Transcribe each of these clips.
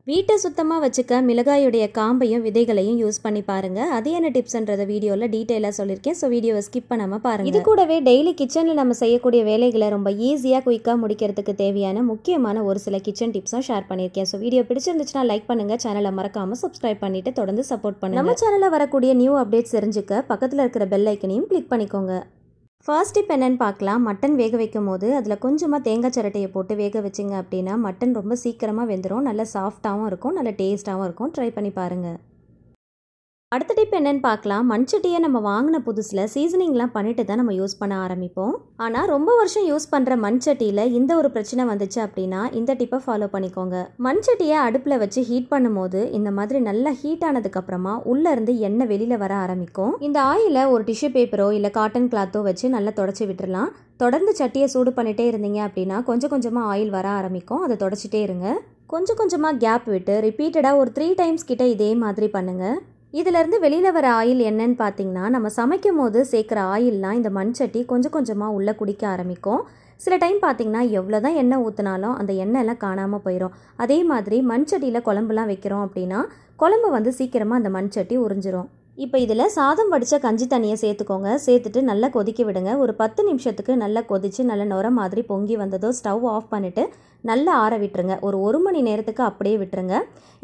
வீட்டை சுத்தமாக வச்சுக்க மிளகாயுடைய காம்பையும் விதைகளையும் யூஸ் பண்ணி பாருங்கள். அது என்ன டிப்ஸ்ன்றத வீடியோவில் டீட்டெயிலாக சொல்லியிருக்கேன். ஸோ வீடியோவை ஸ்கிப் பண்ணாமல் பாருங்கள். இது கூடவே டெய்லி கிச்சனில் நம்ம செய்யக்கூடிய வேலைகளை ரொம்ப ஈஸியாக குயிக்காக முடிக்கிறதுக்கு தேவையான முக்கியமான ஒரு சில கிச்சன் டிப்ஸும் ஷேர் பண்ணியிருக்கேன். ஸோ வீடியோ பிடிச்சிருந்துச்சுன்னா லைக் பண்ணுங்கள், சேனலை மறக்காமல் சப்ஸ்கிரைப் பண்ணிவிட்டு தொடர்ந்து சப்போர்ட் பண்ணுங்கள். நம்ம சேனலில் வரக்கூடிய நியூ அப்டேட்ஸ் தெரிஞ்சுக்க பக்கத்தில் இருக்கிற பெல் ஐக்கனையும் கிளிக் பண்ணிக்கோங்க. ஃபர்ஸ்ட் டிப் என்னென்னு பார்க்கலாம். மட்டன் வேக வைக்கும் போது அதில் கொஞ்சமாக தேங்காய் சிரட்டையை போட்டு வேக வச்சிங்க அப்படின்னா மட்டன் ரொம்ப சீக்கிரமாக வெந்துடும். நல்ல சாஃப்டாகவும் இருக்கும், நல்ல டேஸ்ட்டாகவும் இருக்கும். ட்ரை பண்ணி பாருங்கள். அடுத்த டிப் என்னென்னு பார்க்கலாம். மண்சட்டியை நம்ம வாங்கின புதுசில் சீசனிங்லாம் பண்ணிட்டு தான் நம்ம யூஸ் பண்ண ஆரம்பிப்போம். ஆனால் ரொம்ப வருஷம் யூஸ் பண்ணுற மண்சட்டியில் இந்த ஒரு பிரச்சனை வந்துச்சு அப்படின்னா இந்த டிப்பை ஃபாலோ பண்ணிக்கோங்க. மண்சட்டியை அடுப்பில் வச்சு ஹீட் பண்ணும்போது இந்த மாதிரி நல்லா ஹீட் ஆனதுக்கப்புறமா உள்ளேருந்து எண்ணெய் வெளியில் வர ஆரம்பிக்கும். இந்த ஆயிலை ஒரு டிஷ்யூ பேப்பரோ இல்லை காட்டன் கிளாத்தோ வச்சு நல்லா தொடச்சி விட்டுடலாம். தொடர்ந்து சட்டியை சூடு பண்ணிகிட்டே இருந்தீங்க அப்படின்னா கொஞ்சம் கொஞ்சமாக ஆயில் வர ஆரம்பிக்கும். அதை தொடச்சிட்டே இருங்க. கொஞ்சம் கொஞ்சமாக கேப் விட்டு ரிப்பீட்டடாக ஒரு 3 டைம்ஸ் கிட்ட இதே மாதிரி பண்ணுங்கள். இதிலேருந்து வெளியில் வர ஆயில் என்னன்னு பார்த்தீங்கன்னா நம்ம சமைக்கும் போது சேர்க்குற ஆயில்லாம் இந்த மண்சட்டி கொஞ்சம் கொஞ்சமாக உள்ளே குடிக்க ஆரம்பிக்கும். சில டைம் பார்த்தீங்கன்னா எவ்வளோ தான் எண்ணெய் ஊற்றினாலும் அந்த எண்ணெய்லாம் காணாமல் போயிடும். அதே மாதிரி மண்சட்டியில் குழம்புலாம் வைக்கிறோம் அப்படின்னா குழம்பு வந்து சீக்கிரமாக அந்த மண்சட்டி உறிஞ்சிரும். இப்போ இதில் சாதம் வடித்த கஞ்சி தண்ணியை சேர்த்துக்கோங்க. சேர்த்துட்டு நல்லா கொதிக்க விடுங்க. ஒரு 10 நிமிஷத்துக்கு நல்லா கொதித்து நல்ல நுர மாதிரி பொங்கி வந்ததோ ஸ்டவ் ஆஃப் பண்ணிவிட்டு நல்லா ஆற விட்டுருங்க. ஒரு 1 மணி நேரத்துக்கு அப்படியே விட்டுருங்க.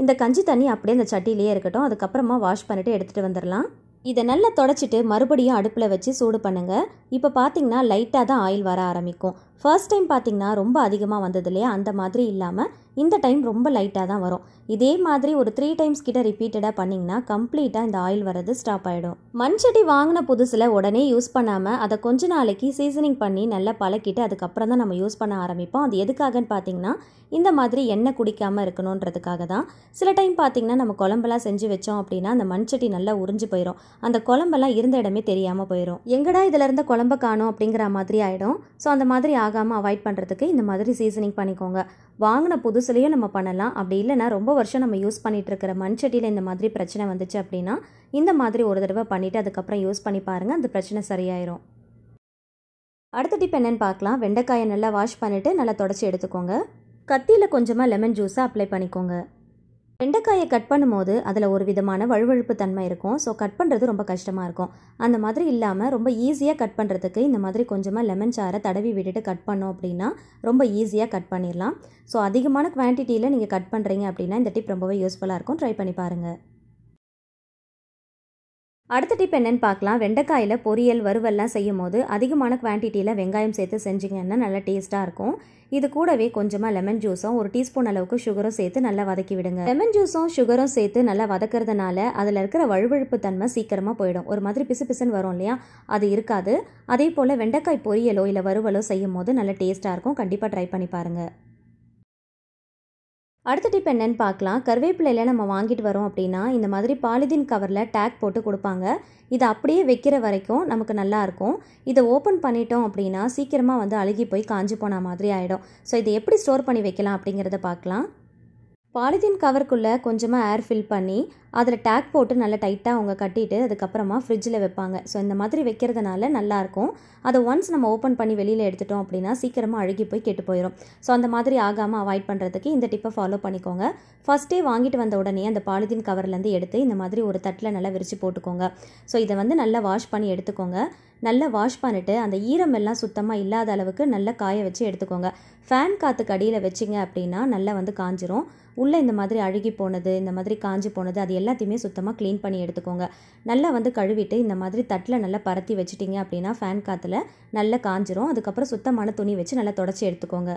இந்த கஞ்சி தண்ணி அப்படியே அந்த சட்டிலேயே இருக்கட்டும். அதுக்கப்புறமா வாஷ் பண்ணிவிட்டு எடுத்துகிட்டு வந்துடலாம். இதை நல்லா தொடச்சிட்டு மறுபடியும் அடுப்பில் வச்சு சூடு பண்ணுங்கள். இப்போ பார்த்தீங்கன்னா லைட்டாக தான் ஆயில் வர ஆரம்பிக்கும். ஃபர்ஸ்ட் டைம் பார்த்தீங்கன்னா ரொம்ப அதிகமாக வந்தது இல்லையா, அந்த மாதிரி இல்லாமல் இந்த டைம் ரொம்ப லைட்டாக தான் வரும். இதே மாதிரி ஒரு 3 டைம்ஸ் கிட்ட ரிப்பீட்டடாக பண்ணிங்கன்னா கம்ப்ளீட்டாக இந்த ஆயில் வரது ஸ்டாப் ஆகிடும். மண்சட்டி வாங்கின புதுசில் உடனே யூஸ் பண்ணாமல் அதை கொஞ்ச நாளைக்கு சீசனிங் பண்ணி நல்லா பழக்கிட்டு அதுக்கப்புறம் தான் நம்ம யூஸ் பண்ண ஆரம்பிப்போம். அது எதுக்காகன்னு பார்த்தீங்கன்னா இந்த மாதிரி எண்ணெய் குடிக்காமல் இருக்கணுன்றதுக்காக தான். சில டைம் பார்த்தீங்கன்னா நம்ம குழம்பெல்லாம் செஞ்சு வச்சோம் அப்படின்னா அந்த மண்சட்டி நல்லா உறிஞ்சு போயிடும். அந்த குழம்பெல்லாம் இருந்த இடமே தெரியாமல் போயிடும். எங்கடா இதில் இருந்த குழம்ப காணும் அப்படிங்கிற மாதிரி ஆகிடும். ஸோ அந்த மாதிரி ஆகாமல் அவாய்ட் பண்ணுறதுக்கு இந்த மாதிரி சீசனிங் பண்ணிக்கோங்க. வாங்கின புதுசுலேயும் நம்ம பண்ணலாம். அப்படி இல்லைனா ரொம்ப வருஷம் நம்ம யூஸ் பண்ணிகிட்டு இருக்கிற மண்சட்டியில் இந்த மாதிரி பிரச்சனை வந்துச்சு அப்படின்னா இந்த மாதிரி ஒரு தடவை பண்ணிவிட்டு அதுக்கப்புறம் யூஸ் பண்ணி பாருங்கள். அந்த பிரச்சனை சரியாயிரும். அடுத்த டிப் என்னென்னு பார்க்கலாம். வெண்டைக்காயை நல்லா வாஷ் பண்ணிவிட்டு நல்லா தொடச்சி எடுத்துக்கோங்க. கத்தியில் கொஞ்சமாக லெமன் ஜூஸை அப்ளை பண்ணிக்கோங்க. வெண்டைக்காயை கட் பண்ணும்போது அதில் ஒரு விதமான வழுவழுப்பு தன்மை இருக்கும். ஸோ கட் பண்ணுறது ரொம்ப கஷ்டமாக இருக்கும். அந்த மாதிரி இல்லாமல் ரொம்ப ஈஸியாக கட் பண்ணுறதுக்கு இந்த மாதிரி கொஞ்சமாக லெமன் சாரை தடவி விட்டுட்டு கட் பண்ணோம் அப்படின்னா ரொம்ப ஈஸியாக கட் பண்ணிடலாம். ஸோ அதிகமான குவான்டிட்டியில் நீங்கள் கட் பண்ணுறீங்க அப்படின்னா இந்த டிப் ரொம்பவே யூஸ்ஃபுல்லாக இருக்கும். ட்ரை பண்ணி பாருங்கள். அடுத்த டிப் என்னென்னு பார்க்கலாம். வெண்டைக்காயில் பொரியல் வறுவல்லாம் செய்யும் போது அதிகமான குவான்டிட்டியில் வெங்காயம் சேர்த்து செஞ்சிங்கன்னா நல்லா டேஸ்ட்டாக இருக்கும். இது கூடவே கொஞ்சமாக லெமன் ஜூஸும் 1 டீஸ்பூன் அளவுக்கு சுகரும் சேர்த்து நல்லா வதக்கி விடுங்க. லெமன் ஜூஸும் சுகரும் சேர்த்து நல்லா வதக்கிறதுனால அதில் இருக்கிற வழுவழுப்பு தன்மை சீக்கிரமாக போயிடும். ஒரு மாதிரி பிசு பிசுன்னு வரும் இல்லையா, அது இருக்காது. அதே போல் வெண்டைக்காய் பொரியலோ இல்லை வறுவலோ செய்யும் போது நல்லா டேஸ்ட்டாக இருக்கும். கண்டிப்பாக ட்ரை பண்ணி பாருங்கள். அடுத்த டிப் என்னென்னு பார்க்கலாம். கருவேப்பிலையில் நம்ம வாங்கிட்டு வரோம் அப்படின்னா இந்த மாதிரி பாலிதீன் கவரில் டேக் போட்டு கொடுப்பாங்க. இதை அப்படியே வைக்கிற வரைக்கும் நமக்கு நல்லாயிருக்கும். இதை ஓப்பன் பண்ணிட்டோம் அப்படின்னா சீக்கிரமாக வந்து அழுகி போய் காஞ்சி போன மாதிரி ஆகிடும். ஸோ இதை எப்படி ஸ்டோர் பண்ணி வைக்கலாம் அப்படிங்கிறத பார்க்கலாம். பாலிதீன் கவருக்குள்ளே கொஞ்சமாக ஏர் ஃபில் பண்ணி அதில் டேக் போட்டு நல்லா டைட்டாக அவங்க கட்டிட்டு அதுக்கப்புறமா ஃப்ரிட்ஜில் வைப்பாங்க. ஸோ இந்த மாதிரி வைக்கிறதுனால நல்லாயிருக்கும். அதை ஒன்ஸ் நம்ம ஓப்பன் பண்ணி வெளியில் எடுத்துட்டோம் அப்படின்னா சீக்கிரமாக அழுகி போய் கெட்டு போயிடும். ஸோ அந்த மாதிரி ஆகாமல் அவாய்ட் பண்ணுறதுக்கு இந்த டிப்பை ஃபாலோ பண்ணிக்கோங்க. ஃபஸ்ட்டே வாங்கிட்டு வந்த உடனே அந்த பாலிதீன் கவர்லேருந்து எடுத்து இந்த மாதிரி ஒரு தட்டில் நல்லா விரித்து போட்டுக்கோங்க. ஸோ இதை வந்து நல்லா வாஷ் பண்ணி எடுத்துக்கோங்க. நல்லா வாஷ் பண்ணிவிட்டு அந்த ஈரம் எல்லாம் சுத்தமாக இல்லாத அளவுக்கு நல்லா காய வச்சு எடுத்துக்கோங்க. ஃபேன் காற்றுக்கு அடியில் வச்சிங்க அப்படின்னா நல்லா வந்து காஞ்சிரும். உள்ளே இந்த மாதிரி அழுகி போனது, இந்த மாதிரி காஞ்சி போனது, அது எல்லாத்தையுமே சுத்தமாக க்ளீன் பண்ணி எடுத்துக்கோங்க. நல்லா வந்து கழுவிட்டு இந்த மாதிரி தட்டில் நல்லா பரத்தி வச்சிட்டிங்க அப்படின்னா ஃபேன் காற்றுல நல்லா காஞ்சிரும். அதுக்கப்புறம் சுத்தமான துணி வச்சு நல்லா தொடச்சி எடுத்துக்கோங்க.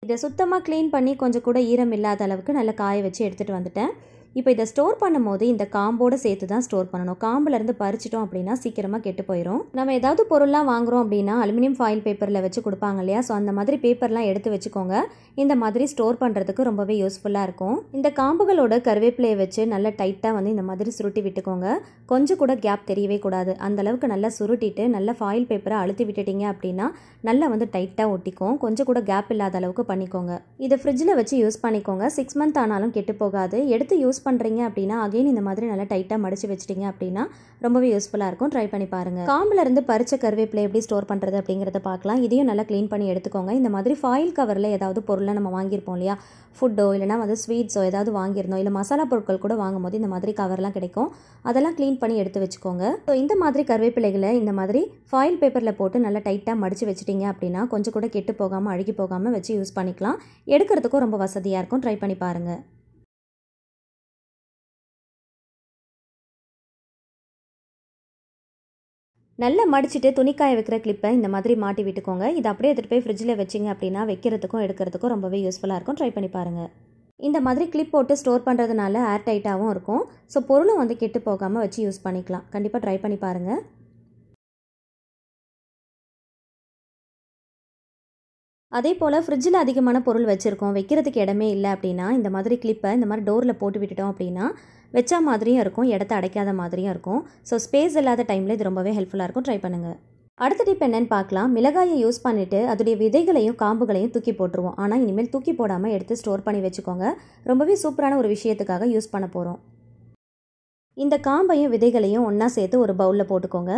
இதை சுத்தமாக க்ளீன் பண்ணி கொஞ்சம் கூட ஈரம் இல்லாத அளவுக்கு நல்லா காய வச்சு எடுத்துகிட்டு வந்துட்டேன். இப்போ இதை ஸ்டோர் பண்ணும்போது இந்த காம்போடு சேர்த்து தான் ஸ்டோர் பண்ணணும். காம்புலேருந்து பறிச்சிட்டோம் அப்படின்னா சீக்கிரமாக கெட்டு போயிடும். நம்ம ஏதாவது பொருள்லாம் வாங்குகிறோம் அப்படின்னா அலுமினியம் ஃபாயில் பேப்பரில் வச்சு கொடுப்பாங்க இல்லையா, ஸோ அந்த மாதிரி பேப்பர்லாம் எடுத்து வச்சுக்கோங்க. இந்த மாதிரி ஸ்டோர் பண்ணுறதுக்கு ரொம்பவே யூஸ்ஃபுல்லாக இருக்கும். இந்த காம்புகளோட கருவேப்பிலையை வச்சு நல்லா டைட்டாக வந்து இந்த மாதிரி சுருட்டி விட்டுக்கோங்க. கொஞ்சம் கூட கேப் தெரியவே கூடாது. அந்தளவுக்கு நல்லா சுருட்டிட்டு நல்லா ஃபாயில் பேப்பரை அழுத்தி விட்டுட்டிங்க அப்படின்னா நல்லா வந்து டைட்டாக ஒட்டிக்கும். கொஞ்சம் கூட கேப் இல்லாத அளவுக்கு பண்ணிக்கோங்க. இதை ஃப்ரிட்ஜில் வச்சு யூஸ் பண்ணிக்கோங்க. 6 மந்த் ஆனாலும் கெட்டு போகாது. எடுத்து யூஸ் பண்ணுறீங்க அப்படின்னா அகைன் இந்த மாதிரி நல்லா டைட்டாக மடித்து வச்சிட்டிங்க அப்படின்னா ரொம்பவே யூஸ்ஃபுல்லாக இருக்கும். ட்ரை பண்ணி பாருங்கள். காம்பிலேருந்து பறிச்ச கருவேப்பிலை எப்படி ஸ்டோர் பண்ணுறது அப்படிங்கிறத பார்க்கலாம். இதையும் நல்லா க்ளீன் பண்ணி எடுத்துக்கோங்க. இந்த மாதிரி ஃபாயில் கவரில் ஏதாவது பொருளை நம்ம வாங்கியிருப்போம் இல்லையா, ஃபுட்டோ இல்லைனா வந்து ஸ்வீட்ஸோ ஏதாவது வாங்கியிருந்தோம், இல்லை மசாலா பொருட்கள் கூட வாங்கும் போது இந்த மாதிரி கவர்லாம் கிடைக்கும். அதெல்லாம் க்ளீன் பண்ணி எடுத்து வச்சுக்கோங்க. ஸோ இந்த மாதிரி கருவேப்பிலைகளை இந்த மாதிரி ஃபாயில் பேப்பரில் போட்டு நல்லா டைட்டாக மடித்து வச்சிட்டிங்க அப்படின்னா கொஞ்சம் கூட கெட்டு போகாமல் அழுகி போகாமல் வச்சு யூஸ் பண்ணிக்கலாம். எடுக்கிறதுக்கும் ரொம்ப வசதியாக இருக்கும். ட்ரை பண்ணி பாருங்கள். நல்லா மடிச்சுட்டு துணிக்காய வைக்கிற கிளிப்பை இந்த மாதிரி மாட்டி விட்டுக்கோங்க. இது அப்படியே எடுத்துகிட்டு போய் ஃப்ரிட்ஜில் வச்சிங்க அப்படின்னா வைக்கிறதுக்கும் எடுக்கிறதுக்கும் ரொம்பவே யூஸ்ஃபுல்லாக இருக்கும். ட்ரை பண்ணி பாருங்கள். இந்த மாதிரி கிளிப் போட்டு ஸ்டோர் பண்ணுறதுனால ஏர் டைட்டாகவும் இருக்கும். ஸோ பொருளும் வந்து கெட்டு போகாமல் வச்சு யூஸ் பண்ணிக்கலாம். கண்டிப்பாக ட்ரை பண்ணி பாருங்கள். அதே போல் ஃப்ரிட்ஜில் அதிகமான பொருள் வச்சுருக்கோம், வைக்கிறதுக்கு இடமே இல்லை அப்படின்னா இந்த மாதிரி கிளிப்பை இந்த மாதிரி டோரில் போட்டு விட்டுட்டோம் அப்படின்னா வச்சா மாதிரியும் இருக்கும், இடத்த அடைக்காத மாதிரியும் இருக்கும். ஸோ ஸ்பேஸ் இல்லாத டைமில் இது ரொம்பவே ஹெல்ப்ஃபுல்லாக இருக்கும். ட்ரை பண்ணுங்கள். அடுத்த டிப் என்னன்னு பார்க்கலாம். மிளகாயை யூஸ் பண்ணிவிட்டு அதோடைய விதைகளையும் காம்புகளையும் தூக்கி போட்டுருவோம். ஆனால் இனிமேல் தூக்கி போடாமல் எடுத்து ஸ்டோர் பண்ணி வச்சுக்கோங்க. ரொம்பவே சூப்பரான ஒரு விஷயத்துக்காக யூஸ் பண்ண போகிறோம். இந்த காம்பையும் விதைகளையும் ஒன்றா சேர்த்து ஒரு பவுலில் போட்டுக்கோங்க.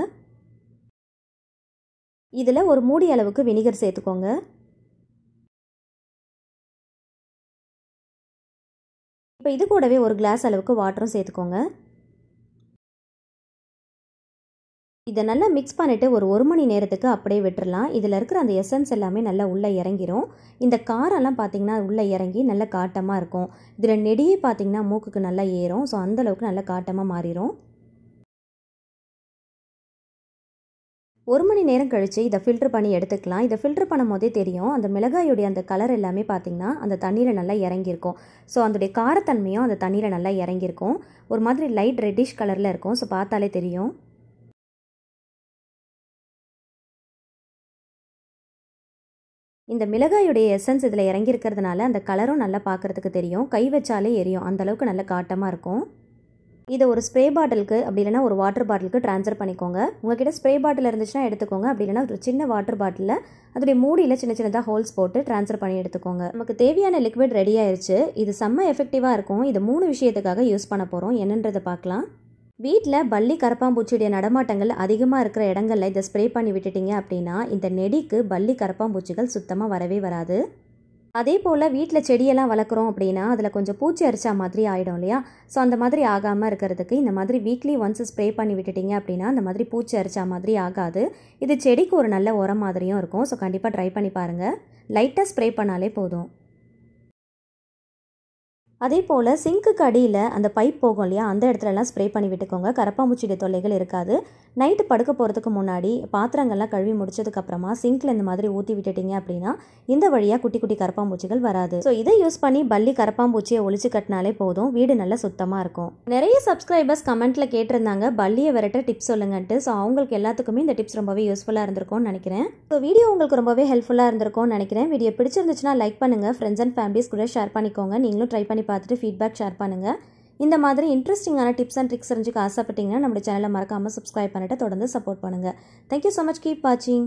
இதில் ஒரு மூடி அளவுக்கு வினிகர் சேர்த்துக்கோங்க. இப்போ இது கூடவே ஒரு கிளாஸ் அளவுக்கு வாட்டரும் சேர்த்துக்கோங்க. இதை நல்லா மிக்ஸ் பண்ணிவிட்டு ஒரு மணி நேரத்துக்கு அப்படியே விட்டுறலாம். இதில் இருக்கிற அந்த எசன்ஸ் எல்லாமே நல்லா உள்ளே இறங்கிரும். இந்த காரெல்லாம் பார்த்திங்கன்னா உள்ளே இறங்கி நல்ல காட்டமாக இருக்கும். இதில் நெடியே பார்த்திங்கன்னா மூக்குக்கு நல்லா ஏறும். ஸோ அந்தளவுக்கு நல்லா காட்டமாக மாறிடும். 1 மணி நேரம் கழித்து இதை ஃபில்ட்ரு பண்ணி எடுத்துக்கலாம். இதை ஃபில்ட்ரு பண்ணும் போதே தெரியும், அந்த மிளகாயுடைய அந்த கலர் எல்லாமே பார்த்திங்கன்னா அந்த தண்ணியில் நல்லா இறங்கியிருக்கும். ஸோ அதோடைய காரத்தன்மையும் அந்த தண்ணியில் நல்லா இறங்கியிருக்கும். ஒரு மாதிரி லைட் ரெட்டிஷ் கலரில் இருக்கும். ஸோ பார்த்தாலே தெரியும். இந்த மிளகாயுடைய எசன்ஸ் இதில் இறங்கியிருக்கிறதுனால அந்த கலரும் நல்லா பார்க்குறதுக்கு தெரியும். கை வச்சாலே எரியும், அந்தளவுக்கு நல்லா காட்டமாக இருக்கும். இதை ஒரு ஸ்ப்ரே பாட்டிலுக்கு அப்படி இல்லைனா ஒரு வாட்டர் பாட்டிலுக்கு ட்ரான்ஸ்ஃபர் பண்ணிக்கோங்க. உங்கள்கிட்ட ஸ்ப்ரே பாட்டில் இருந்துச்சுன்னா எடுத்துக்கோங்க. அப்படி இல்லைனா ஒரு சின்ன வாட்டர் பாட்டிலில் அதோடைய மூடியில் சின்ன சின்னதாக ஹோல்ஸ் போட்டு ட்ரான்ஸ்ஃபர் பண்ணி எடுத்துக்கோங்க. நமக்கு தேவையான லிக்விட் ரெடி ஆயிடுச்சு. இது செம்ம எஃபெக்டிவாக இருக்கும். இது 3 விஷயத்துக்காக யூஸ் பண்ண போகிறோம். என்னன்றதை பார்க்கலாம். வீட்டில் பல்லி கரப்பாம்பூச்சியுடைய நடமாட்டங்கள் அதிகமாக இருக்கிற இடங்களில் இதை ஸ்ப்ரே பண்ணி விட்டுட்டிங்க அப்படின்னா இந்த நெடிக்கு பல்லி கரப்பாம்பூச்சிகள் சுத்தமாக வரவே வராது. அதே போல் வீட்டில் செடியெல்லாம் வளர்க்குறோம் அப்படின்னா அதில் கொஞ்சம் பூச்சி அரிச்சா மாதிரி ஆகிடும் இல்லையா. ஸோ அந்த மாதிரி ஆகாமல் இருக்கிறதுக்கு இந்த மாதிரி வீக்லி ஒன்ஸ் ஸ்ப்ரே பண்ணி விட்டுட்டிங்க அப்படின்னா அந்த மாதிரி பூச்சி அரிச்சா மாதிரி ஆகாது. இது செடிக்கு ஒரு நல்ல உரம் மாதிரியும் இருக்கும். ஸோ கண்டிப்பாக ட்ரை பண்ணி பாருங்கள். லைட்டாக ஸ்ப்ரே பண்ணாலே போதும். அதே போல் சிங்க்குக்கு அடியில் அந்த பைப் போகும் இல்லையா, அந்த இடத்துலலாம் ஸ்ப்ரே பண்ணி விட்டுக்கோங்க. கரப்பாம்பூச்சியுடைய தொல்லைகள் இருக்காது. நைட்டு படுக்க போகிறதுக்கு முன்னாடி பாத்திரங்கள்லாம் கழுவி முடிச்சதுக்கப்புறமா சிங்க்கில் இந்த மாதிரி ஊற்றி விட்டுட்டிங்க அப்படின்னா இந்த வழியாக குட்டி குட்டி கரப்பாம்பூச்சிகள் வராது. ஸோ இதை யூஸ் பண்ணி பல்லி கரப்பாம்பூச்சியை ஒழிச்சு கட்டினாலே போதும், வீடு நல்லா சுத்தமாக இருக்கும். நிறைய சப்ஸ்கிரைபர்ஸ் கமெண்ட்டில் கேட்டிருந்தாங்க பல்லியை விரட்ட டிப்ஸ் சொல்லுங்கன்ட்டு. ஸோ அவங்களுக்கு எல்லாத்துக்குமே இந்த டிப்ஸ் ரொம்பவே யூஸ்ஃபுல்லாக இருந்திருக்கும்னு நினைக்கிறேன். ஸோ வீடியோ உங்களுக்கு ரொம்பவே ஹெல்ப்ஃபுல்லாக இருந்திருக்கும்னு நினைக்கிறேன். வீடியோ பிடிச்சிருந்துச்சுன்னா லைக் பண்ணுங்கள், ஃப்ரெண்ட்ஸ் அண்ட் ஃபேமிலிஸ் கூட ஷேர் பண்ணிக்கோங்க. நீங்களும் ட்ரை பண்ணி பார்த்துட்டு ஃபீட்பேக் ஷேர் பண்ணுங்கள். இந்த மாதிரி இன்ட்ரெஸ்டிங்கான டிப்ஸ் அண்ட் ட்ரிக்ஸ் தெரிஞ்சுக்க ஆசைப்பட்டீங்கன்னா நம்ம சேனலை மறக்காமல் சப்ஸ்கிரைப் பண்ணிட்டு தொடர்ந்து சப்போர்ட் பண்ணுங்கள். Thank you so much. கீப் வாட்சிங்.